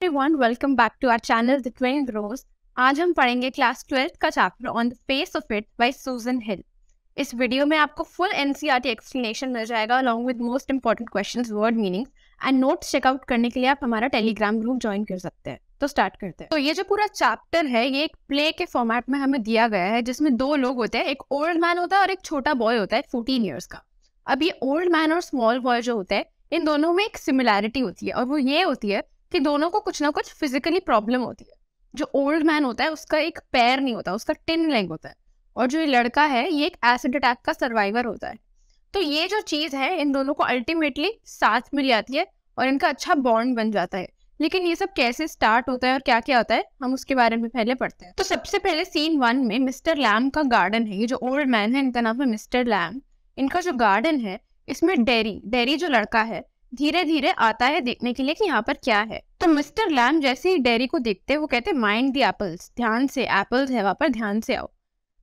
Everyone, welcome back to our channel the twin grows. आज हम पढ़ेंगे क्लास 12th का chapter on the face of it by Susan Hill. इस video में आपको फुल एनसीईआरटी एक्सप्लेनेशन मिल जाएगा along with most important questions, word meaning and notes. Check out करने के लिए आप हमारा टेलीग्राम ग्रुप ज्वाइन कर सकते हैं। तो स्टार्ट करते हैं। तो ये जो पूरा चैप्टर है ये एक प्ले के फॉर्मेट में हमें दिया गया है, जिसमें दो लोग होते हैं, एक ओल्ड मैन होता है और एक छोटा बॉय होता है 14 ईयर्स का। अब ये ओल्ड मैन और स्मॉल बॉय जो होता है, इन दोनों में एक सिमिलैरिटी होती है और वो ये होती है कि दोनों को कुछ ना कुछ फिजिकली प्रॉब्लम होती है। जो ओल्ड मैन होता है उसका एक पैर नहीं होता, उसका टिन लेग होता है, और जो ये लड़का है ये एक एसिड अटैक का सर्वाइवर होता है। तो ये जो चीज है इन दोनों को अल्टीमेटली साथ मिल जाती है और इनका अच्छा बॉन्ड बन जाता है। लेकिन ये सब कैसे स्टार्ट होता है और क्या क्या होता है हम उसके बारे में पहले पढ़ते हैं। तो सबसे पहले सीन 1 में मिस्टर लैम का गार्डन है। ये जो ओल्ड मैन है इनका नाम है मिस्टर लैम। इनका जो गार्डन है इसमें डेरी जो लड़का है धीरे धीरे आता है देखने के लिए कि यहाँ पर क्या है। तो मिस्टर लैम जैसे ही डेरी को देखते हैं वो कहते हैं माइंड द एप्पल्स, ध्यान से, एप्पल्स है वहां पर, ध्यान से आओ।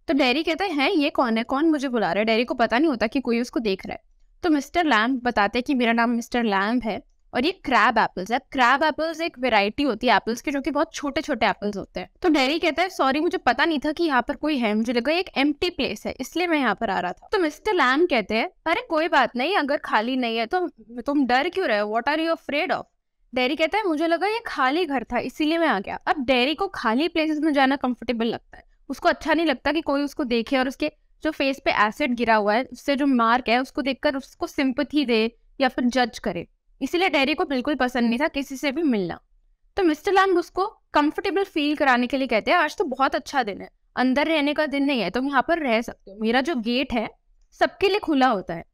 तो डेरी कहते हैं ये कौन है, कौन मुझे बुला रहा है। डेरी को पता नहीं होता कि कोई उसको देख रहा है। तो मिस्टर लैम बताते हैं कि मेरा नाम मिस्टर लैम है और ये क्रैब एप्पल्स है। क्रैब एप्पल्स एक वेराइटी होती है एप्पल्स की, जो कि बहुत छोटे छोटे एप्पल्स होते हैं। तो डेरी कहता है सॉरी मुझे पता नहीं था कि यहाँ पर कोई है, मुझे लगा एक एम्प्टी प्लेस है इसलिए मैं यहाँ पर आ रहा था। तो मिस्टर लैम कहते हैं अरे कोई बात नहीं, अगर खाली नहीं है तो तुम डर क्यों रहे हो, what are you afraid of. Derry कहता है मुझे लगा ये खाली घर था इसीलिए मैं आ गया। अब डेरी को खाली प्लेसेस में जाना कंफर्टेबल लगता है, उसको अच्छा नहीं लगता कि कोई उसको देखे और उसके जो फेस पे एसिड गिरा हुआ है, उससे जो मार्क है उसको देखकर उसको सिंपैथी दे या फिर जज करे। इसीलिए डेरी को बिल्कुल पसंद नहीं था किसी से भी मिलना। तो मिस्टर लैम उसको कंफर्टेबल फील कराने के लिए कहते हैं आज तो बहुत अच्छा दिन है, अंदर रहने का दिन नहीं है, तुम यहाँ पर रह सकते हो, मेरा जो गेट है सबके लिए खुला होता है।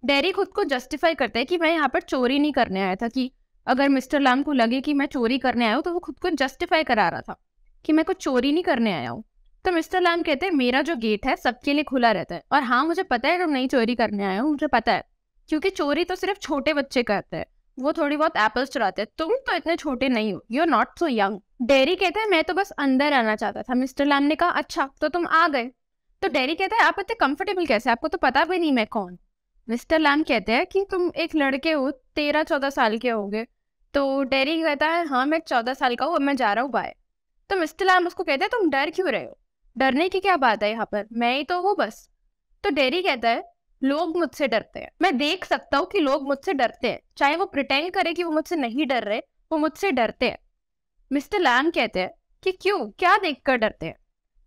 डेरी खुद को जस्टिफाई करता है कि मैं यहाँ पर चोरी नहीं करने आया था, कि अगर मिस्टर लैम को लगे कि मैं चोरी करने आया हूँ तो वो खुद को जस्टिफाई करा रहा था कि मैं कुछ चोरी नहीं करने आया हूँ। तो मिस्टर लैम कहते हैं मेरा जो गेट है सबके लिए खुला रहता है, और हाँ मुझे पता है तुम नहीं चोरी करने आए हो, मुझे पता है, क्योंकि चोरी तो सिर्फ छोटे बच्चे करते हैं, वो थोड़ी बहुत एप्पल्स चुराते हैं, तुम तो इतने छोटे नहीं हो, you are not so young. Derry कहता है मैं तो बस अंदर आना चाहता था। मिस्टर लैम ने कहा अच्छा तो तुम आ गए। तो डेरी कहता है आप इतने कंफर्टेबल कैसे, आपको तो पता भी नहीं मैं कौन। मिस्टर लैम कहते हैं कि तुम एक लड़के हो, 13-14 साल के होगे। तो डेरी कहता है हाँ मैं 14 साल का हूँ, मैं जा रहा हूँ, बाय। तो मिस्टर लैम उसको कहते हैं तुम डर क्यों रहे हो, डरने की क्या बात है, यहाँ पर मैं ही तो हूँ बस। तो डेरी कहता है लोग मुझसे डरते हैं, मैं देख सकता हूँ कि लोग मुझसे डरते हैं, चाहे वो प्रिटेंड करे कि वो मुझसे नहीं डर रहे, वो मुझसे डरते हैं। मिस्टर लैम कहते हैं कि क्यों, क्या देखकर डरते हैं।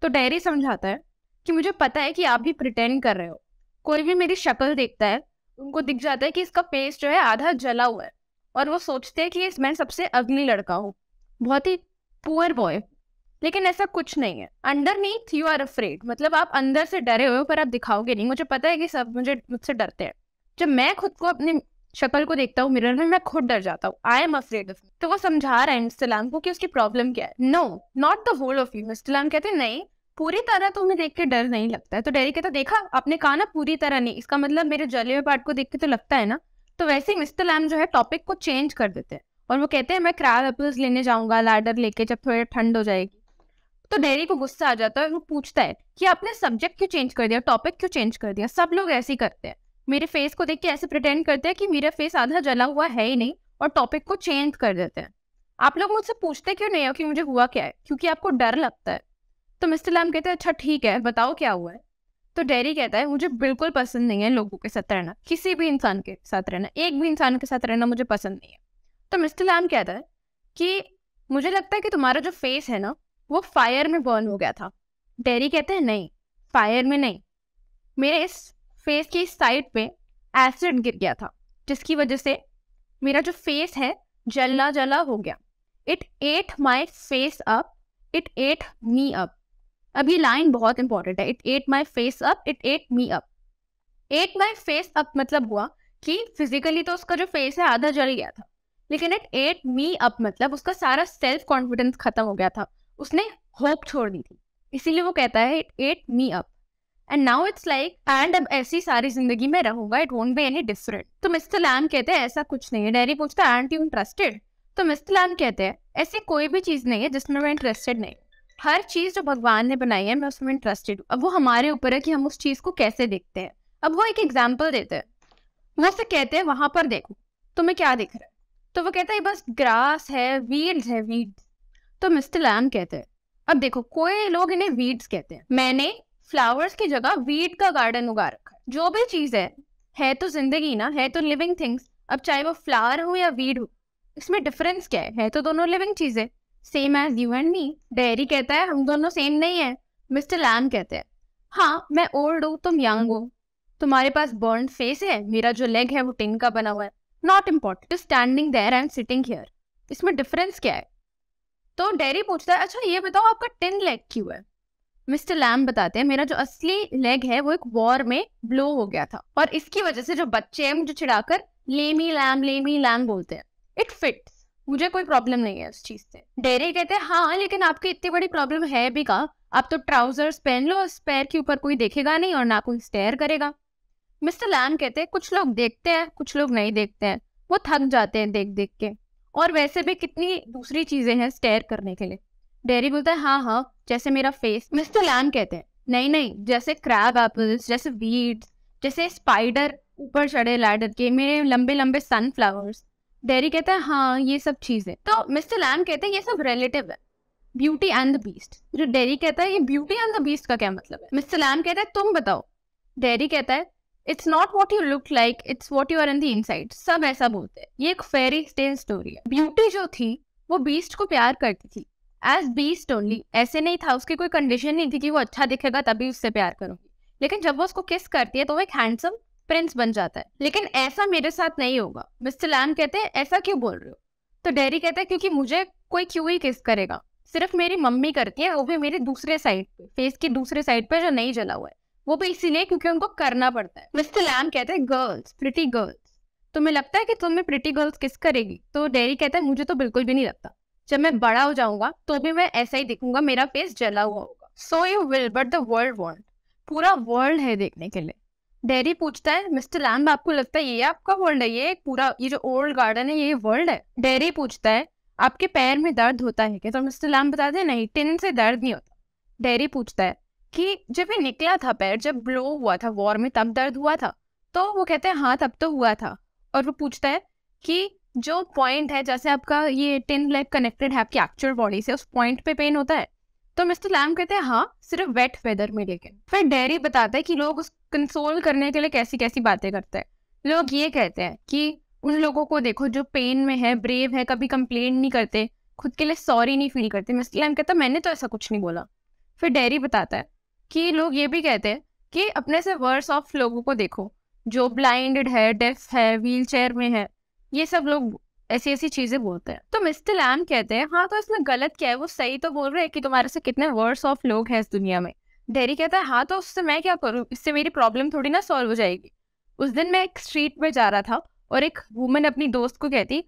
तो डेरी समझाता है कि मुझे पता है कि आप भी प्रिटेंड कर रहे हो, कोई भी मेरी शक्ल देखता है उनको दिख जाता है कि इसका फेस जो है आधा जला हुआ है, और वो सोचते हैं कि मैं सबसे अगली लड़का हूँ, बहुत ही पुअर बॉय। लेकिन ऐसा कुछ नहीं है, अंडरनीथ यू आर अफ्रेड, मतलब आप अंदर से डरे हुए हो पर आप दिखाओगे नहीं। मुझे पता है कि सब मुझसे डरते हैं, जब मैं खुद को अपनी शक्ल को देखता हूँ मिरर में मैं खुद डर जाता हूँ, आई एम अफ्रेड ऑफ। तो वो समझा रहा है मिस्टर लैम को कि उसकी प्रॉब्लम क्या है। No not the whole of you. Mister Lamb कहते हैं नहीं पूरी तरह तो उन्हें देख के डर नहीं लगता है। तो डेरी कहता देखा आपने कहा ना पूरी तरह नहीं, इसका मतलब मेरे जले हुए पार्ट को देख के तो लगता है ना। तो वैसे ही मिस्टर लैम जो है टॉपिक को चेंज कर देते हैं और वो कहते हैं मैं क्रैब एप्पल्स लेने जाऊंगा लैडर लेके जब थोड़ी ठंड हो जाएगी। तो डेरी को गुस्सा आ जाता है, वो पूछता है कि आपने सब्जेक्ट क्यों चेंज कर दिया, टॉपिक क्यों चेंज कर दिया, सब लोग ऐसे ही करते हैं, मेरे फेस को देख के ऐसे प्रिटेंड करते हैं कि मेरा फेस आधा जला हुआ है ही नहीं और टॉपिक को चेंज कर देते हैं। आप लोग मुझसे पूछते क्यों नहीं हो कि मुझे हुआ क्या है, क्योंकि आपको डर लगता है। तो मिस्टर लैम कहते हैं अच्छा ठीक है बताओ क्या हुआ है। तो डेरी कहता है मुझे बिल्कुल पसंद नहीं है लोगों के साथ रहना, किसी भी इंसान के साथ रहना, एक भी इंसान के साथ रहना मुझे पसंद नहीं है। तो मिस्टर लैम कहता है कि मुझे लगता है कि तुम्हारा जो फेस है ना वो फायर में बर्न हो गया था। डेरी कहते हैं नहीं फायर में नहीं, मेरे इस फेस की साइड पे एसिड गिर गया था जिसकी वजह से मेरा जो फेस है जला जला हो गया। It at my face up, it at me up. अब ये लाइन बहुत इंपॉर्टेंट है, it at my face up, it at me up. At my face up मतलब हुआ कि फिजिकली तो उसका जो फेस है आधा जल गया था, लेकिन इट एट मी अप मतलब उसका सारा सेल्फ कॉन्फिडेंस खत्म हो गया था, उसने होप छोड़ दी थी, इसीलिए वो कहता है it at me up and now it's like and अब ऐसी सारी जिंदगी में रहूंगा, it won't be any different. तो मिस्टर लैम कहते हैं ऐसा कुछ नहीं है। डेरी पूछता है आरंट यू इंटरेस्टेड। तो मिस्टर लैम कहते हैं ऐसी कोई भी चीज नहीं है जिसमें मैं इंटरेस्टेड नहीं, हर चीज जो भगवान ने बनाई है मैं उसमें इंटरेस्टेड हूँ। अब वो हमारे ऊपर है कि हम उस चीज को कैसे देखते हैं। अब वो एक एग्जाम्पल देते हैं, वो से कहते हैं वहां पर देखो तुम्हें क्या दिख रहा है, तो वो कहता है बस ग्रास है, वीड्स है, वीड्स। तो मिस्टर लैम कहते हैं अब देखो, कोई लोग इन्हें वीड्स कहते हैं, मैंने फ्लावर्स की जगह वीड का गार्डन उगा रखा है। जो भी चीज है तो जिंदगी ना, है तो लिविंग थिंग्स। अब चाहे वो फ्लावर हो या वीड हो, इसमें डिफरेंस क्या है तो दोनों लिविंग चीजें, same age you and me. Derry कहता है हम दोनों सेम नहीं है। मिस्टर लैम कहते हैं हाँ, मैं ओल्ड हूँ, तुम यंग हो, तुम्हारे पास बर्न फेस है, मेरा जो लेग है वो टिन का बना हुआ है। Not important, standing there and sitting here, इसमें डिफरेंस क्या है? तो डेयरी पूछता है अच्छा ये बताओ आपका टिन लेग क्यों है? मिस्टर लैम बताते हैं मेरा जो असली लेग है वो एक वॉर में ब्लो हो गया था, और इसकी वजह से जो बच्चे हैं मुझे चिढ़ाकर लेमी लैम बोलते हैं। इट फिट्स, मुझे कोई प्रॉब्लम नहीं है उस चीज से। डेयरी कहते हैं हाँ, लेकिन आपकी इतनी बड़ी प्रॉब्लम है भी का, आप तो ट्राउजर्स पहन लो, उस पैर के ऊपर कोई देखेगा नहीं और ना कोई स्टेयर करेगा। मिस्टर लैम कहते हैं कुछ लोग देखते हैं, कुछ लोग नहीं देखते हैं, वो थक जाते हैं देख देख के, और वैसे भी कितनी दूसरी चीजें हैं स्टेयर करने के लिए। डेयरी बोलता है हाँ, जैसे मेरा फेस। मिस्टर लैम कहते हैं नहीं, जैसे क्रैब एप्पल्स, जैसे वीड्स, जैसे स्पाइडर ऊपर चढ़े लैडर के, मेरे लंबे लंबे सनफ्लावर्स। डेयरी कहता है हाँ, ये सब चीजें। तो मिस्टर लैम कहते हैं ये सब रिलेटिव है, ब्यूटी एंड द बीस्ट। जो डेयरी कहता है ये ब्यूटी एंड द बीस्ट का क्या मतलब है? मिस्टर लैम कहता है तुम बताओ। डेयरी कहता है it's not what you look like, it's what you are in the inside. सब ऐसा बोलते हैं, ये एक फेरी टेल स्टोरी है। ब्यूटी जो थी वो बीस्ट को प्यार करती थी एज बीस्ट ओनली, ऐसे नहीं था, उसकी कोई कंडीशन नहीं थी कि वो अच्छा दिखेगा तभी उससे प्यार करूंगी, लेकिन जब वो उसको किस करती है तो वो एक हैंडसम प्रिंस बन जाता है। लेकिन ऐसा मेरे साथ नहीं होगा। मिस्टर लैम कहते हैं ऐसा क्यों बोल रहे हो? तो डेयरी कहता है क्योंकि मुझे कोई क्यों ही किस करेगा, सिर्फ मेरी मम्मी करती है, वो भी मेरे दूसरे साइड पे, फेस की दूसरे साइड पे जो नहीं जला हुआ है, वो भी इसीलिए क्योंकि उनको करना पड़ता है। मिस्टर लैम कहते हैं गर्ल्स, प्रिटी गर्ल्स, तुम्हें लगता है कि तुम्हें प्रिटी गर्ल्स किस करेगी? तो डेयरी कहता है मुझे तो बिल्कुल भी नहीं लगता, जब मैं बड़ा हो जाऊंगा तो भी मैं ऐसा ही दिखूंगा, मेरा फेस जला हुआ होगा। So you will but the world want, पूरा वर्ल्ड है देखने के लिए। डेयरी पूछता है मिस्टर लैम्ब आपको लगता है ये आपका वर्ल्ड है, ये पूरा ये जो ओल्ड गार्डन है ये वर्ल्ड है? डेयरी पूछता है आपके पैर में दर्द होता है क्या? तो मिस्टर लैम्ब बताते हैं नहीं, टिन से दर्द नहीं होता। डेयरी पूछता है कि जब ये निकला था पैर, जब ब्लो हुआ था वॉर में, तब दर्द हुआ था? तो वो कहते हैं हाँ तब तो हुआ था। और वो पूछता है कि जो पॉइंट है, जैसे आपका ये टिन लेग कनेक्टेड है आपकी एक्चुअल बॉडी से, उस पॉइंट पे पेन होता है? तो मिस्टर लैम कहते हैं हाँ, सिर्फ वेट वेदर में। लेकिन फिर डेयरी बताता है कि लोग उस कंसोल करने के लिए कैसी कैसी बातें करते हैं। लोग ये कहते हैं कि उन लोगों को देखो जो पेन में है, ब्रेव है, कभी कंप्लेन नहीं करते, खुद के लिए सॉरी नहीं फील करते। मिस्टर लैम कहता है मैंने तो ऐसा कुछ नहीं बोला। फिर डेयरी बताता है कि लोग ये भी कहते हैं कि अपने से वर्स ऑफ लोगों को देखो, जो ब्लाइंडेड है, डेफ है, व्हील चेयर में है, ये सब लोग ऐसी ऐसी चीजें बोलते हैं। तो मिस्टर लैम कहते हैं हाँ, तो इसमें गलत क्या है, वो सही तो बोल रहे हैं कि तुम्हारे से कितने वर्स ऑफ लोग हैं इस दुनिया में। डेयरी कहता है हाँ, तो उससे मैं क्या करूँ, इससे मेरी प्रॉब्लम थोड़ी ना सॉल्व हो जाएगी। उस दिन मैं एक स्ट्रीट में जा रहा था और एक वुमन अपनी दोस्त को कहती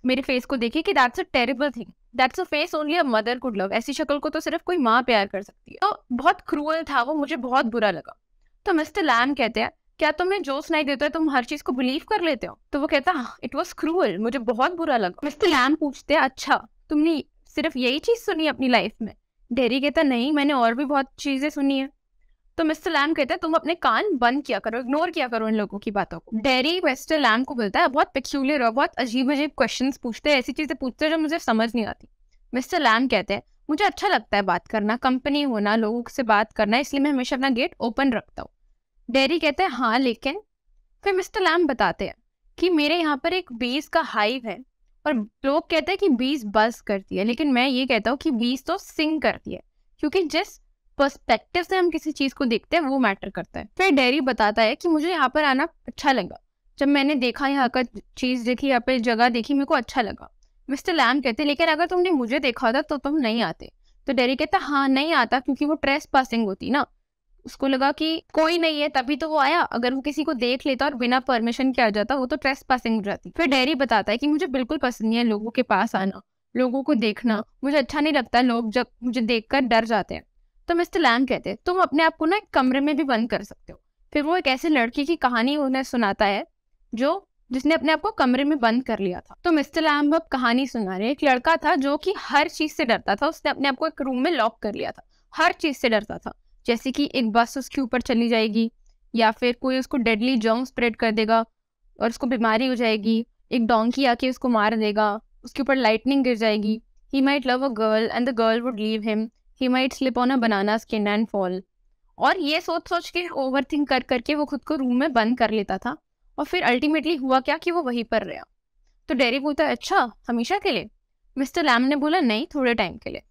मेरे फेस को देखी कि that's a terrible thing, that's a face only a mother could love, ऐसी शक्ल को तो सिर्फ कोई माँ प्यार कर सकती है। तो बहुत क्रूअल था वो, मुझे बहुत बुरा लगा। तो मिस्टर लैम कहते हैं क्या तुम्हें जो सुनाई देता है तुम हर चीज को बिलीव कर लेते हो? तो वो कहता है इट वॉज क्रूअल, मुझे बहुत बुरा लगा। मिस्टर लैम पूछते हैं अच्छा तुमने सिर्फ यही चीज सुनी अपनी लाइफ में? डेयरी कहता नहीं, मैंने और भी बहुत चीजें सुनी है। तो मिस्टर लैम कहते हैं तुम अपने कान बंद किया करो, इग्नोर किया करो इन लोगों की बातों को। डेयरी मिस्टर लैम को बोलता है बहुत पेक्यूलियर और बहुत अजीब अजीब क्वेश्चंस पूछते हैं, ऐसी चीजें पूछते हैं जो मुझे समझ नहीं आती। मिस्टर लैम कहते हैं मुझे अच्छा लगता है बात करना, कंपनी होना, लोगों से बात करना, इसलिए मैं हमेशा अपना गेट ओपन रखता हूँ। डेयरी कहते हैं हाँ लेकिन। फिर मिस्टर लैम बताते हैं कि मेरे यहाँ पर एक बीज का हाइव है और लोग कहते हैं कि बीज बज़ करती है, लेकिन मैं ये कहता हूँ कि बीज तो सिंग करती है, क्योंकि जिस पर्सपेक्टिव से हम किसी चीज को देखते हैं वो मैटर करता है। फिर डेयरी बताता है कि मुझे यहाँ पर आना अच्छा लगा, जब मैंने देखा यहाँ का चीज देखी, यहाँ पे जगह देखी, मेरे को अच्छा लगा। मिस्टर लैम कहते हैं लेकिन अगर तुमने मुझे देखा होता तो तुम नहीं आते। तो डेयरी कहता हाँ नहीं आता, क्योंकि वो ट्रेस पासिंग होती ना, उसको लगा कि कोई नहीं है तभी तो वो आया, अगर वो किसी को देख लेता और बिना परमिशन के आ जाता वो तो ट्रेस पासिंग हो जाती। फिर डेयरी बताता है कि मुझे बिल्कुल पसंद नहीं है लोगों के पास आना, लोगों को देखना, मुझे अच्छा नहीं लगता, लोग जब मुझे देखकर डर जाते हैं। तो मिस्टर लैम कहते हैं तुम अपने आप को ना एक कमरे में भी बंद कर सकते हो। फिर वो एक ऐसे लड़की की कहानी उन्हें सुनाता है जिसने अपने आप को कमरे में बंद कर लिया था। तो मिस्टर लैम अब कहानी सुना रहे, एक लड़का था जो कि हर चीज से डरता था, उसने अपने आप को एक रूम में लॉक कर लिया था, हर चीज से डरता था, जैसे कि एक बस उसके ऊपर चली जाएगी या फिर कोई उसको डेडली जर्म स्प्रेड कर देगा और उसको बीमारी हो जाएगी, एक डोंकी आके उसको मार देगा, उसके ऊपर लाइटनिंग गिर जाएगी, he might love a girl and the girl would leave him, he might slip on a banana skin and fall. और ये सोच सोच के ओवर थिंक कर करके वो खुद को रूम में बंद कर लेता था, और फिर अल्टीमेटली हुआ क्या कि वो वहीं पर रहा। तो डेरी बोलता है अच्छा हमेशा के लिए? मिस्टर लैम ने बोला नहीं, थोड़े टाइम के लिए।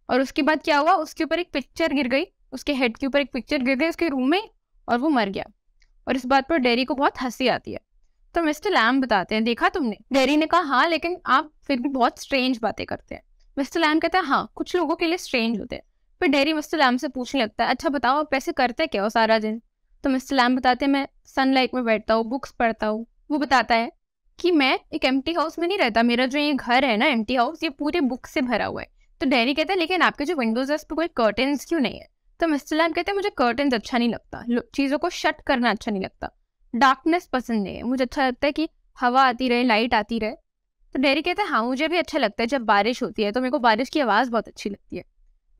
और उसके बाद क्या हुआ, उसके ऊपर एक पिक्चर गिर गई, उसके हेड के ऊपर एक पिक्चर गिर गई उसके रूम में, और वो मर गया। और इस बात पर डेरी को बहुत हंसी आती है। तो मिस्टर लैम बताते हैं देखा तुमने? डेरी ने कहा हाँ, लेकिन आप फिर भी बहुत स्ट्रेंज बातें करते हैं। मिस्टर लैम कहते हैं हाँ, कुछ लोगों के लिए स्ट्रेंज होते हैं। फिर डेरी मिस्टर लैम से पूछने लगता है अच्छा बताओ आप ऐसे करते क्या हो सारा दिन? तो मिस्टर लैम बताते हैं मैं सनलाइट में बैठता हूँ, बुक्स पढ़ता हूँ। वो बताता है कि मैं एक एम्प्टी हाउस में नहीं रहता, मेरा जो ये घर है ना एम्प्टी हाउस, ये पूरे बुक से भरा हुआ है। तो डेरी कहता है लेकिन आपके जो विंडोज है उस पर कोई कर्टेन्स क्यों नहीं है? तो मिस्टर लैम कहते हैं मुझे कर्टेन्स अच्छा नहीं लगता, चीज़ों को शट करना अच्छा नहीं लगता, डार्कनेस पसंद नहीं है, मुझे अच्छा लगता है कि हवा आती रहे, लाइट आती रहे। तो डेरी कहते हैं हाँ मुझे भी अच्छा लगता है, जब बारिश होती है तो मेरे को बारिश की आवाज़ बहुत अच्छी लगती है।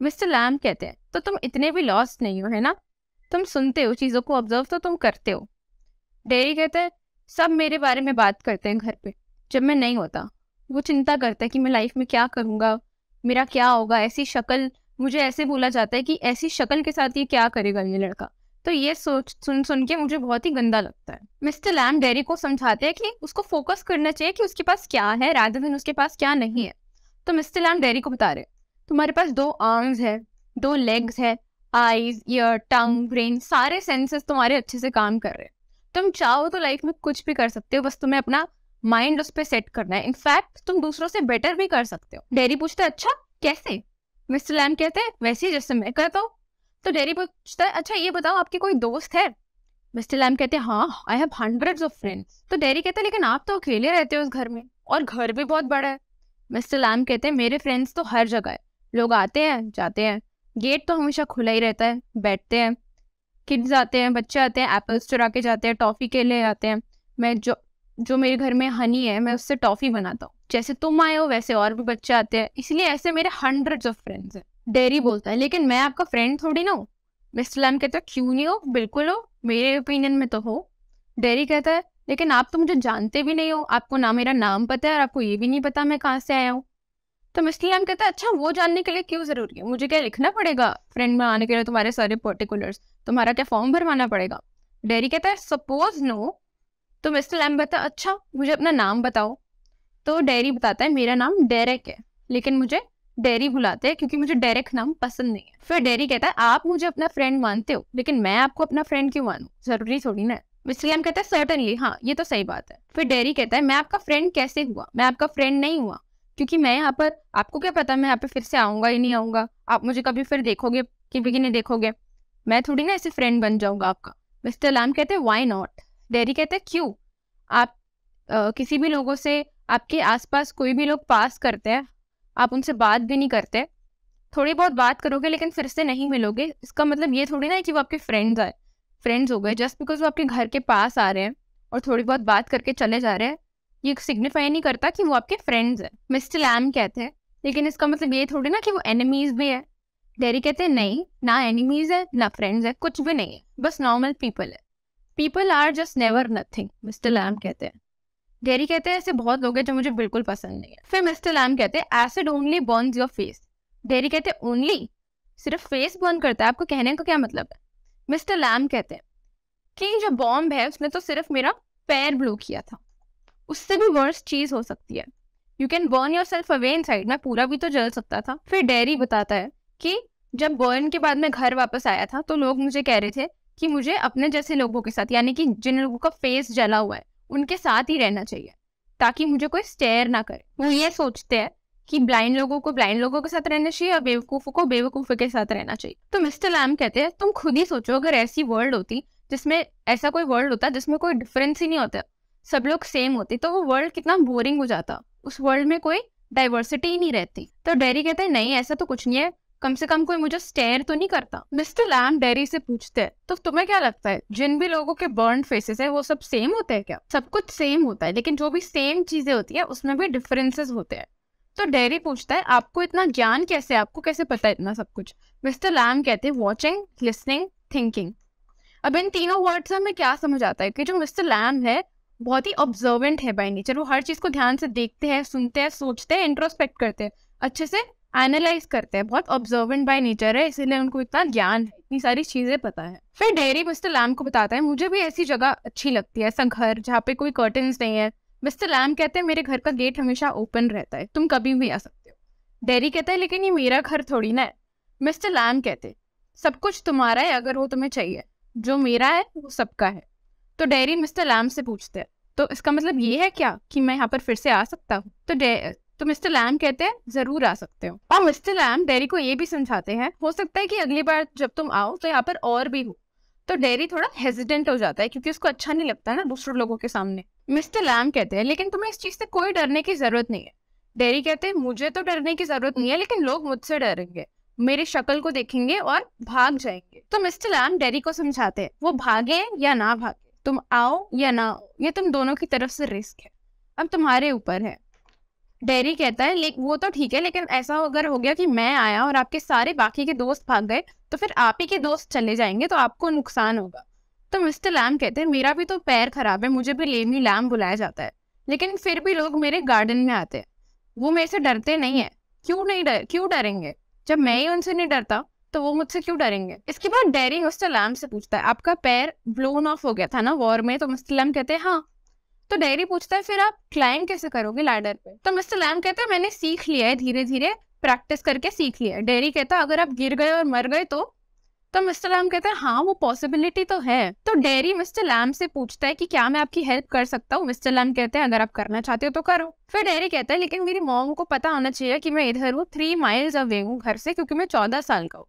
मिस्टर लैम कहते हैं तो तुम इतने भी लॉस्ट नहीं हो है ना, तुम सुनते हो चीज़ों को, ऑब्जर्व तो तुम करते हो। डेरी कहते हैं सब मेरे बारे में बात करते हैं घर पे, जब मैं नहीं होता वो चिंता करता है कि मैं लाइफ में क्या करूँगा, मेरा क्या होगा, ऐसी शक्ल, मुझे ऐसे बोला जाता है कि ऐसी शक्ल के साथ ये क्या करेगा ये लड़का। तो ये सोच सुन सुन के मुझे बहुत ही गंदा लगता है। मिस्टर लैम डेरी को समझाते हैं कि उसको फोकस करना चाहिए कि उसके पास क्या है रादर देन उसके पास क्या नहीं है। तो मिस्टर लैम डेरी को बता रहे तुम्हारे पास 2 आर्म्स है, 2 लेग्स है, आईज, ईयर, टंग, ब्रेन, सारे सेंसेस तुम्हारे अच्छे से काम कर रहे हैं। तुम चाहो तो लाइफ में कुछ भी कर सकते हो, बस तुम्हें अपना माइंड उस पर सेट करना है। इनफैक्ट तुम दूसरों से बेटर भी कर सकते हो। डेरी पूछता है अच्छा कैसे? मिस्टर लैम कहते हैं वैसे ही जैसे मैं करता हूँ। तो डेरी पूछता है अच्छा ये बताओ आपके कोई दोस्त है? मिस्टर लैम कहते हैं हाँ, I have hundreds of friends. तो डेरी कहते हैं लेकिन आप तो अकेले रहते हो उस घर में, और घर भी बहुत बड़ा है। मिस्टर लैम कहते हैं मेरे फ्रेंड्स तो हर जगह है, लोग आते हैं जाते हैं, गेट तो हमेशा खुला ही रहता है, बैठते हैं, किड्स आते हैं, बच्चे आते हैं, एप्पल्स चुरा के जाते हैं, टॉफ़ी के लिए आते हैं, मैं जो मेरे घर में हनी है मैं उससे टॉफ़ी बनाता हूँ, जैसे तुम आए हो वैसे और भी बच्चे आते हैं, इसलिए ऐसे मेरे हंड्रेड्स ऑफ फ्रेंड्स हैं। डेरी बोलता है लेकिन मैं आपका फ्रेंड थोड़ी ना हूँ। मिस्टर लैम कहता है क्यों नहीं हो, बिल्कुल हो, मेरे ओपिनियन में तो हो। डेरी कहता है लेकिन आप तो मुझे जानते भी नहीं हो, आपको ना मेरा नाम पता है और आपको ये भी नहीं पता मैं कहाँ से आया हूँ। तो मिस्टर लैम कहता है अच्छा वो जानने के लिए क्यों ज़रूरी है, मुझे क्या लिखना पड़ेगा फ्रेंड में आने के लिए तुम्हारे सारे पर्टिकुलर्स, तुम्हारा क्या फॉर्म भरवाना पड़ेगा? डेरी कहता है सपोज नो। तो मिस्टर लैम कहता है अच्छा मुझे अपना नाम बताओ। तो डेरी बताता है मेरा नाम डेरेक है, लेकिन मुझे डेरी बुलाते हैं क्योंकि मुझे डेरेक नाम पसंद नहीं है। फिर डेरी कहता है आप मुझे अपना फ्रेंड मानते हो, लेकिन मैं आपको अपना फ्रेंड क्यों मानूं, जरूरी थोड़ी ना है। मिस्टर लैम कहता है सर्टनली, हाँ ये तो सही बात है। फिर डेरी कहता है मैं आपका फ्रेंड कैसे हुआ, मैं आपका फ्रेंड नहीं हुआ, क्योंकि मैं यहाँ पर, आपको क्या पता मैं यहाँ पे फिर से आऊंगा ही नहीं आऊंगा, आप मुझे कभी फिर देखोगे कि भी नहीं देखोगे, मैं थोड़ी ना ऐसे फ्रेंड बन जाऊंगा आपका। मिस्टर लैम कहते हैं व्हाई नॉट। डेरी कहते हैं क्यों, आप किसी भी लोगों से, आपके आसपास कोई भी लोग पास करते हैं, आप उनसे बात भी नहीं करते, थोड़ी बहुत बात करोगे लेकिन फिर से नहीं मिलोगे, इसका मतलब ये थोड़ी ना है कि वो आपके फ्रेंड्स हो गए। जस्ट बिकॉज वो आपके घर के पास आ रहे हैं और थोड़ी बहुत बात करके चले जा रहे हैं, ये सिग्निफाई नहीं करता कि वो आपके फ्रेंड्स हैं। मिस्टर लैम कहते हैं लेकिन इसका मतलब ये थोड़ी ना कि वो एनिमीज भी है। डेरी कहते हैं नहीं, ना एनिमीज है ना फ्रेंड्स है, कुछ भी नहीं है, बस नॉर्मल पीपल है, people are just never nothing. Mister Lamb कहते हैं। डेरी कहते हैं ऐसे बहुत लोग हैं जो मुझे बिल्कुल पसंद नहीं है। फिर मिस्टर लैम कहते हैं acid only Burns your face. Dairy कहते हैं ओनली, सिर्फ फेस बर्न करता है, आपको कहने का क्या मतलब है? मिस्टर लैम कहते हैं कि जो बॉम्ब है उसने तो सिर्फ मेरा पैर ब्लो किया था, उससे भी वर्स्ट चीज हो सकती है, you can burn your self away inside, मैं पूरा भी तो जल सकता था। फिर डेरी बताता है कि जब बर्न के बाद मैं घर वापस आया था तो लोग मुझे कह रहे थे कि मुझे अपने जैसे लोगों के साथ, यानी कि जिन लोगों का फेस जला हुआ है उनके साथ ही रहना चाहिए ताकि मुझे कोई स्टेयर ना करे। वो ये सोचते हैं कि ब्लाइंड लोगों के साथ रहना चाहिए और बेवकूफों को बेवकूफों के साथ रहना चाहिए। तो मिस्टर लैम कहते हैं तुम खुद ही सोचो, अगर ऐसी वर्ल्ड होती जिसमें ऐसा कोई वर्ल्ड होता जिसमें कोई डिफरेंस ही नहीं होता, सब लोग सेम होते, तो वो वर्ल्ड कितना बोरिंग हो जाता, उस वर्ल्ड में कोई डाइवर्सिटी ही नहीं रहती। तो डेरी कहते हैं नहीं ऐसा तो कुछ नहीं है, कम से कम कोई मुझे स्टेयर तो नहीं करता। मिस्टर लैम डेरी से पूछते हैं तो तुम्हें क्या लगता है जिन भी लोगों के बर्न फेसेस है वो सब सेम होते हैं क्या? सब कुछ सेम होता है, लेकिन जो भी सेम चीजें होती है उसमें भी डिफरेंसेस होते हैं। तो डेरी पूछता है आपको इतना ज्ञान कैसे, आपको कैसे पता है इतना सब कुछ? मिस्टर लैम कहते हैं वॉचिंग, लिसनिंग, थिंकिंग। अब इन तीनों वर्ड से हमें क्या समझ आता है कि जो मिस्टर लैम है बहुत ही ऑब्जर्वेंट है बाय नेचर। वो हर चीज को ध्यान से देखते हैं, सुनते हैं, सोचते हैं, इंट्रोस्पेक्ट करते हैं, अच्छे से एनालाइज करते हैं। बहुत ऑब्जर्वेंट बाय नेचर है, इसीलिए उनको इतना ज्ञान है, इतनी सारी चीजें पता है। फिर डेरी मिस्टर लैम को बताता है मुझे भी ऐसी जगह अच्छी लगती है, ऐसा घर जहाँ पे कोई कर्टन्स नहीं है। मिस्टर लैम कहते हैं मेरे घर का गेट हमेशा ओपन रहता है, तुम कभी भी आ सकते हो। डेरी कहता है लेकिन ये मेरा घर थोड़ी ना है। मिस्टर लैम कहते सब कुछ तुम्हारा है अगर वो तुम्हें चाहिए, जो मेरा है वो सबका है। तो डेरी मिस्टर लैम से पूछते हैं तो इसका मतलब ये है क्या कि मैं यहाँ पर फिर से आ सकता हूँ? तो मिस्टर लैम कहते हैं जरूर आ सकते हो। और मिस्टर लैम डेरी को ये भी समझाते हैं हो सकता है कि अगली बार जब तुम आओ तो यहाँ पर और भी हो। तो डेरी थोड़ा हेजिटेंट हो जाता है क्योंकि उसको अच्छा नहीं लगता ना दूसरे लोगों के सामने। मिस्टर लैम कहते हैं लेकिन तुम्हें इस चीज से कोई डरने की जरूरत नहीं है। डेरी कहते हैं मुझे तो डरने की जरूरत नहीं है, लेकिन लोग मुझसे डरेंगे, मेरी शक्ल को देखेंगे और भाग जाएंगे। तो मिस्टर लैम डेरी को समझाते हैं वो भागे या ना भागे, तुम आओ या ना आओ, ये तुम दोनों की तरफ से रिस्क है, अब तुम्हारे ऊपर है। डेरी कहता है लेकिन वो तो ठीक है, लेकिन ऐसा अगर हो गया कि मैं आया और आपके सारे बाकी के दोस्त भाग गए तो फिर आप ही के दोस्त चले जाएंगे तो आपको नुकसान होगा। तो मिस्टर लैम कहते हैं मेरा भी तो पैर खराब है, मुझे भी लेमी लैम बुलाया जाता है, लेकिन फिर भी लोग मेरे गार्डन में आते हैं, वो मेरे से डरते नहीं है। क्यों डरेंगे? जब मैं ही उनसे नहीं डरता तो वो मुझसे क्यों डरेंगे? इसके बाद डेरी मिस्टर लैम से पूछता है आपका पैर ब्लोन ऑफ हो गया था ना वॉर में? तो मिस्टर लैम कहते हैं हाँ। तो डेरी पूछता है फिर आप क्लाइंब कैसे करोगे लैडर पे? तो मिस्टर लैम कहता है मैंने सीख लिया है, धीरे धीरे प्रैक्टिस करके सीख लिया है। डेरी कहता है अगर आप गिर गए और मर गए तो मिस्टर लैम कहता है हाँ वो पॉसिबिलिटी तो है। तो डेरी मिस्टर लैम से पूछता है कि क्या मैं आपकी हेल्प कर सकता हूँ? मिस्टर लैम कहते हैं अगर आप करना चाहते हो तो करो। फिर डेरी कहता है लेकिन मेरी मॉम को पता होना चाहिए कि मैं इधर हूँ, 3 माइल्स अवे हूँ घर से, क्योंकि मैं 14 साल का हूँ।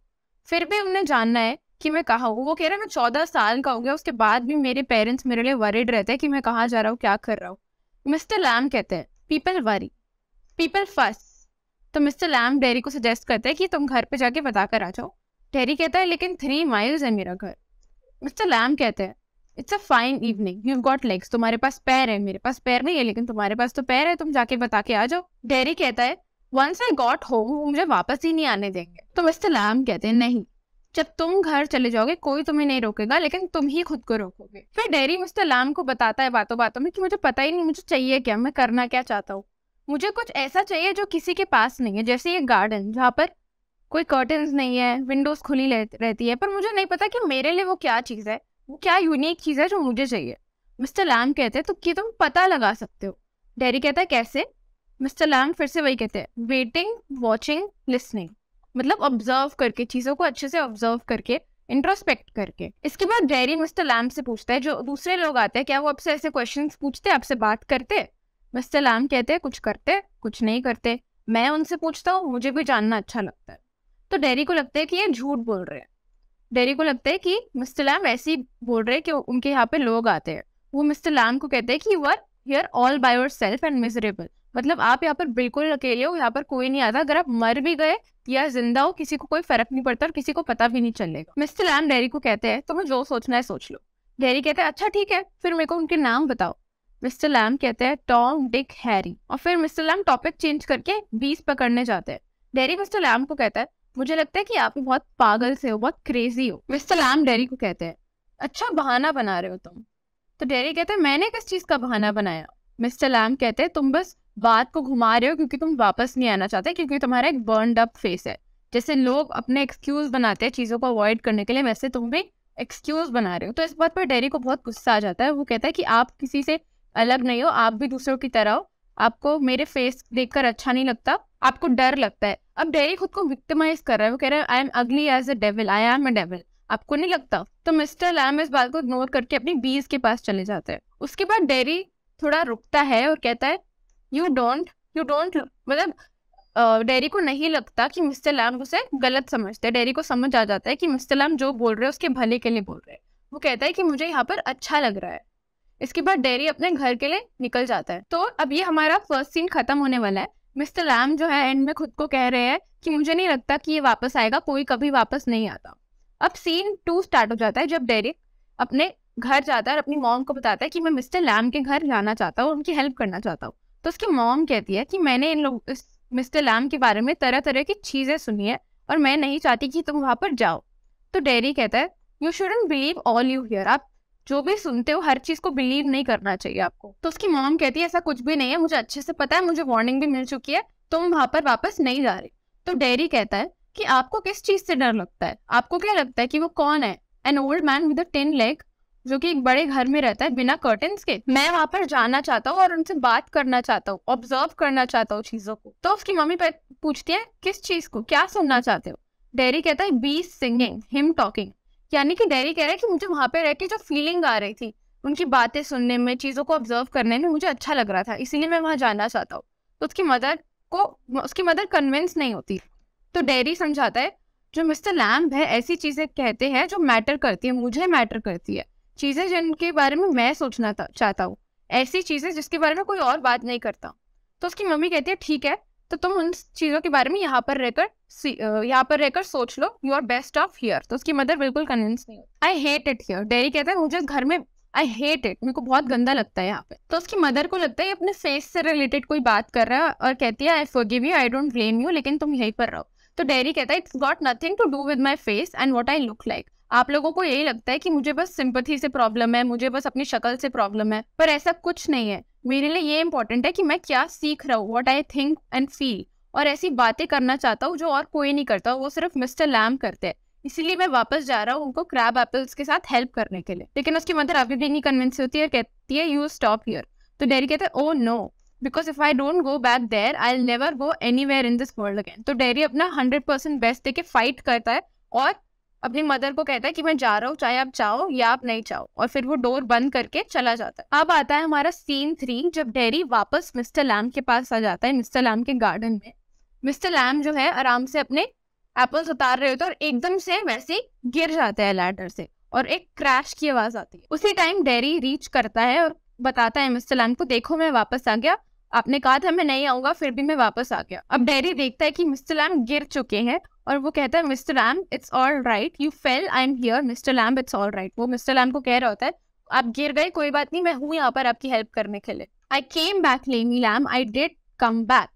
फिर भी उन्हें जानना है कि मैं कहाँ हूँ। वो कह रहा है मैं 14 साल का हो गया, उसके बाद भी मेरे पेरेंट्स मेरे लिए वरीड रहते हैं कि मैं कहाँ जा रहा हूँ, क्या कर रहा हूँ। मिस्टर लैम कहते हैं पीपल वरी, पीपल फस। तो मिस्टर लैम डेरी को सजेस्ट करते हैं कि तुम घर पे जाके बता कर आ जाओ। डेरी कहता है लेकिन 3 माइल्स है मेरा घर। मिस्टर लैम कहते हैं it's a fine evening, you got legs, तुम्हारे पास पैर है, मेरे पास पैर नहीं है, लेकिन तुम्हारे पास तो पैर है, तुम जाके बता के आ जाओ। डेरी कहता है वंस आई गॉट होम वो मुझे वापस ही नहीं आने देंगे। तो मिस्टर लैम कहते हैं नहीं, जब तुम घर चले जाओगे कोई तुम्हें नहीं रोकेगा, लेकिन तुम ही खुद को रोकोगे। फिर डेरी मिस्टर लैम को बताता है बातों बातों में कि मुझे पता ही नहीं मुझे चाहिए क्या, मैं करना क्या चाहता हूँ। मुझे कुछ ऐसा चाहिए जो किसी के पास नहीं है, जैसे ये गार्डन जहाँ पर कोई कर्टन्स नहीं है, विंडोज खुली रहती है, पर मुझे नहीं पता कि मेरे लिए वो क्या चीज़ है, वो क्या यूनिक चीज़ है जो मुझे चाहिए। मिस्टर लैम कहते हैं तो कि तुम पता लगा सकते हो। डेरी कहता है कैसे? मिस्टर लैम फिर से वही कहते हैं वेटिंग, वॉचिंग, लिसनिंग, मतलब ऑब्जर्व करके, चीज़ों को अच्छे से ऑब्जर्व करके, इंट्रोस्पेक्ट करके। इसके बाद डेरी मिस्टर लैम से पूछता है जो दूसरे लोग आते हैं क्या वो आपसे ऐसे क्वेश्चंस पूछते हैं, आपसे बात करते? मिस्टर लैम कहते हैं कुछ करते कुछ नहीं करते, मैं उनसे पूछता हूँ, मुझे भी जानना अच्छा लगता है। तो डेरी को लगता है कि ये झूठ बोल रहे हैं। डेरी को लगता है कि मिस्टर लैम ऐसे ही बोल रहे हैं कि उनके यहाँ पे लोग आते हैं। वो मिस्टर लैम को कहते हैं कि you are here all by yourself and miserable, मतलब आप यहाँ पर बिल्कुल अकेले हो, यहाँ पर कोई नहीं आता, अगर आप मर भी गए या जिंदा हो किसी को कोई फर्क नहीं पड़ता और किसी को पता भी नहीं चलेगा। मिस्टर लैम डेरी को कहते हैं तुम्हें जो सोचना है सोच लो। डेरी कहते हैं अच्छा ठीक है, फिर मेरे को उनके नाम बताओ। मिस्टर लैम कहते हैं टॉम, डिक, हैरी, और फिर मिस्टर लैम टॉपिक चेंज करके 20 पकड़ने जाते हैं। डेरी मिस्टर लैम को कहता है मुझे लगता है कि आप बहुत पागल से हो, बहुत क्रेजी हो। मिस्टर लैम डेरी को कहते हैं अच्छा बहाना बना रहे हो तुम। तो डेरी कहते हैं मैंने किस चीज का बहाना बनाया? मिस्टर लैम कहते हैं तुम बस बात को घुमा रहे हो क्योंकि तुम वापस नहीं आना चाहते, क्योंकि तुम्हारा एक बर्नड अप फेस है। जैसे लोग अपने एक्सक्यूज बनाते हैं चीजों को अवॉइड करने के लिए, वैसे तुम भी एक्सक्यूज बना रहे हो। तो इस बात पर डेरी को बहुत गुस्सा आ जाता है। वो कहता है कि आप किसी से अलग नहीं हो, आप भी दूसरों की तरह हो, आपको मेरे फेस देखकर अच्छा नहीं लगता, आपको डर लगता है। अब डेरी खुद को विक्टिमाइज कर रहा है, वो कह रहा है I am ugly as a devil, I am a devil, आपको नहीं लगता? तो मिस्टर लैम इस बात को इग्नोर करके अपनी बीज के पास चले जाते हैं। उसके बाद डेरी थोड़ा रुकता है और कहता है यू डोंट मतलब डेरी को नहीं लगता कि मिस्टर लैम उसे गलत समझते हैं। डेरी को समझ आ जाता है कि मिस्टर लैम जो बोल रहे हैं उसके भले के लिए बोल रहे हैं। वो कहता है कि मुझे यहाँ पर अच्छा लग रहा है। इसके बाद डेरी अपने घर के लिए निकल जाता है। तो अब ये हमारा फर्स्ट सीन खत्म होने वाला है। मिस्टर लैम जो है एंड में खुद को कह रहे हैं कि मुझे नहीं लगता कि ये वापस आएगा, कोई कभी वापस नहीं आता। अब सीन 2 स्टार्ट हो जाता है जब डेरी अपने घर जाता है और अपनी मॉम को बताता है कि मैं मिस्टर लैम के घर जाना चाहता हूँ, उनकी हेल्प करना चाहता हूँ। तो उसकी मॉम कहती है कि मैंने इस मिस्टर लैम के बारे में तरह तरह की चीजें सुनी है और मैं नहीं चाहती कि तुम वहां पर जाओ। तो डेरी कहता है you shouldn't believe all you here, आप जो भी सुनते हो हर चीज को बिलीव नहीं करना चाहिए आपको। तो उसकी मॉम कहती है ऐसा कुछ भी नहीं है, मुझे अच्छे से पता है, मुझे वार्निंग भी मिल चुकी है, तुम वहां पर वापस नहीं जा रहे। तो डेरी कहता है कि आपको किस चीज से डर लगता है, आपको क्या लगता है कि वो कौन है? An old man with a tin leg, जो कि एक बड़े घर में रहता है बिना कर्टन्स के। मैं वहां पर जाना चाहता हूँ और उनसे बात करना चाहता हूँ, ऑब्जर्व करना चाहता हूँ चीजों को। तो उसकी मम्मी पूछती है किस चीज को, क्या सुनना चाहते हो? डेरी कहता है बीज सिंगिंग, हिम टॉकिंग। यानी कि डेरी कह रहा है कि मुझे वहां पे रह के जो फीलिंग आ रही थी, उनकी बातें सुनने में, चीजों को ऑब्जर्व करने में मुझे अच्छा लग रहा था, इसीलिए मैं वहां जाना चाहता हूँ। तो उसकी मदर कन्विंस नहीं होती। तो डेरी समझाता है जो मिस्टर लैम्ब है ऐसी चीजें कहते हैं जो मैटर करती है, मुझे मैटर करती है, चीजें जिनके बारे में मैं सोचना चाहता हूँ, ऐसी चीजें जिसके बारे में कोई और बात नहीं करता। तो उसकी मम्मी कहती है ठीक है, तो तुम उन चीजों के बारे में यहाँ पर रहकर सोच लो, you are best of here. तो उसकी मदर बिल्कुल कन्विंस नहीं होती। I hate it here, Derry कहता है मुझे घर में आई हेट इट, मेरे को बहुत गंदा लगता है यहाँ पे। तो उसकी मदर को लगता है अपने फेस से रिलेटेड कोई बात कर रहा है और कहती है I forgive you, I don't blame you, लेकिन तुम यहीं पर रहो। तो डेरी कहता है it's got nothing to do with my face and what I look like. आप लोगों को यही लगता है कि मुझे बस सिंपैथी से प्रॉब्लम है, मुझे बस अपनी शक्ल से प्रॉब्लम है, पर ऐसा कुछ नहीं है। मेरे लिए ये इंपॉर्टेंट है कि मैं क्या सीख रहा हूँ, what I think and feel, और ऐसी बातें करना चाहता हूँ जो और कोई नहीं करता, वो सिर्फ मिस्टर लैम्ब करते हैं। इसीलिए मैं वापस जा रहा हूँ उनको क्रैब एप्पल्स के साथ हेल्प करने के लिए। लेकिन उसकी मदर अभी भी नहीं कन्विंस होती है, कहती है यू स्टॉप हियर। तो डेरी कहता है oh no, because if I don't go back there I will never go anywhere in this world again. तो डेरी अपना 100% बेस्ट देके फाइट करता है और अपनी मदर को कहता है कि मैं जा रहा हूँ, चाहे आप चाहो या आप नहीं चाहो, और फिर वो डोर बंद करके चला जाता है। अब आता है हमारा सीन 3, जब डेरी वापस मिस्टर लैम्ब के पास आ जाता है, मिस्टर लैम्ब के गार्डन में। मिस्टर लैम्ब जो है आराम से अपने एप्पल्स उतार रहे होते हैं और एकदम से वैसे गिर जाते हैं लैडर से और एक क्रैश की आवाज आती है। उसी टाइम डेरी रीच करता है और बताता है मिस्टर लैम्ब को, देखो मैं वापस आ गया, आपने कहा था मैं नहीं आऊंगा, फिर भी मैं वापस आ गया। अब डेरी देखता है कि मिस्टर लैम्ब गिर चुके हैं और वो कहता है mister lamb it's all right, you fail, I am here, mister lamb it's all right. वो मिस्टर लैम्ब को कह रहा होता है आप गिर गए, कोई बात नहीं, मैं हूँ यहाँ पर आपकी हेल्प करने के लिए। I came back Lemmy Lamb, I did come back.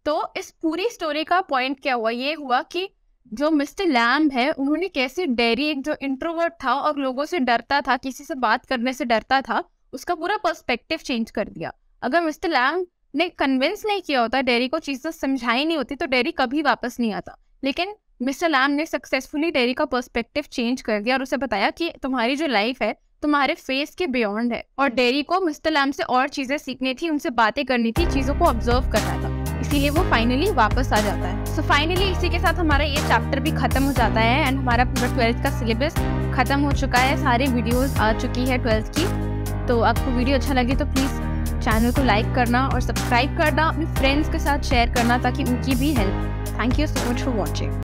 तो इस पूरी स्टोरी का पॉइंट क्या हुआ? ये हुआ कि जो मिस्टर लैम्ब है उन्होंने कैसे डेरी, एक जो इंट्रोवर्ट था और लोगों से डरता था, किसी से बात करने से डरता था, उसका पूरा पर्सपेक्टिव चेंज कर दिया। अगर मिस्टर लैम्ब ने कन्विंस नहीं किया होता, डेरी को चीजें समझाई नहीं होती, तो डेरी कभी वापस नहीं आता। लेकिन मिस्टर लैम्ब ने सक्सेसफुली डेरी का पर्सपेक्टिव चेंज कर दिया और उसे बताया कि तुम्हारी जो लाइफ है तुम्हारे फेस के बियॉन्ड है, और डेरी को मिस्टर लैम्ब से और चीजें सीखनी थी, उनसे बातें करनी थी, चीजों को ऑब्जर्व करना था, इसीलिए वो फाइनली वापस आ जाता है। सो फाइनली इसी के साथ हमारा ये चैप्टर भी खत्म हो जाता है एंड हमारा पूरा 12th का सिलेबस खत्म हो चुका है, सारे वीडियोस आ चुकी है 12th की। तो आपको वीडियो अच्छा लगे तो प्लीज चैनल को लाइक करना और सब्सक्राइब करना, अपने फ्रेंड्स के साथ शेयर करना ताकि उनकी भी help. Thank you so much for watching.